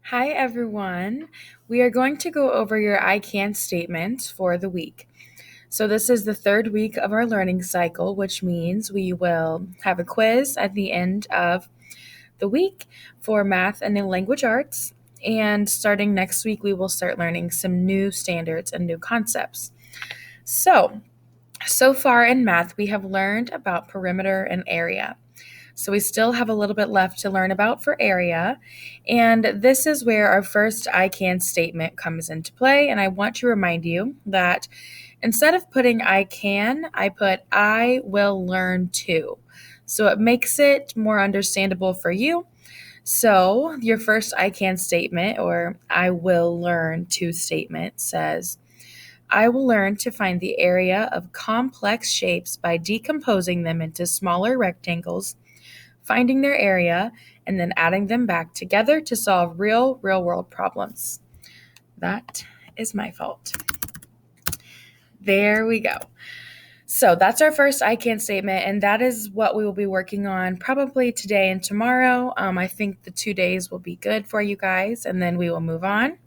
Hi, everyone. We are going to go over your I can statements for the week. So, this is the third week of our learning cycle, which means we will have a quiz at the end of the week for math and new language arts. And starting next week, we will start learning some new standards and new concepts. So far in math, we have learned about perimeter and area. So we still have a little bit left to learn about for area. And this is where our first I can statement comes into play. And I want to remind you that instead of putting I can, I put I will learn to. So it makes it more understandable for you. So your first I can statement or I will learn to statement says, I will learn to find the area of complex shapes by decomposing them into smaller rectangles, finding their area, and then adding them back together to solve real world problems. That is my fault. There we go. So that's our first I can statement, and that is what we will be working on probably today and tomorrow. I think the 2 days will be good for you guys, and then we will move on.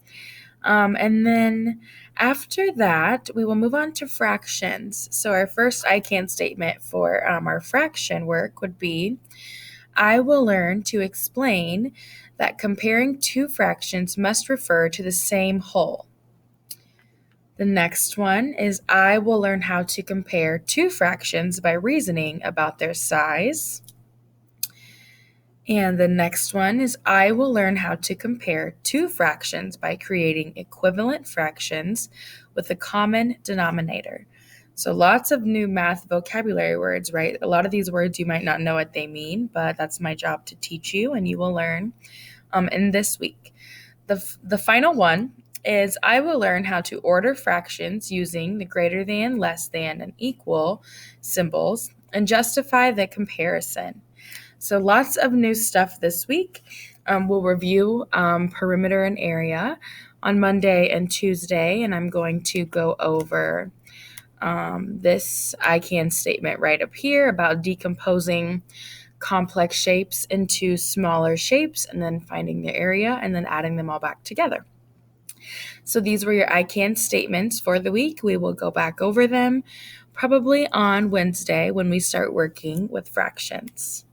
And then after that, we will move on to fractions. So our first I can statement for our fraction work would be, I will learn to explain that comparing two fractions must refer to the same whole. The next one is I will learn how to compare two fractions by reasoning about their size. And the next one is I will learn how to compare two fractions by creating equivalent fractions with a common denominator. So lots of new math vocabulary words, right? A lot of these words you might not know what they mean, but that's my job to teach you, and you will learn in this week. The final one is I will learn how to order fractions using the greater than, less than, and equal symbols and justify the comparison. So lots of new stuff this week. We'll review perimeter and area on Monday and Tuesday, and I'm going to go over this I can statement right up here about decomposing complex shapes into smaller shapes and then finding their area and then adding them all back together. So these were your I can statements for the week. We will go back over them probably on Wednesday when we start working with fractions.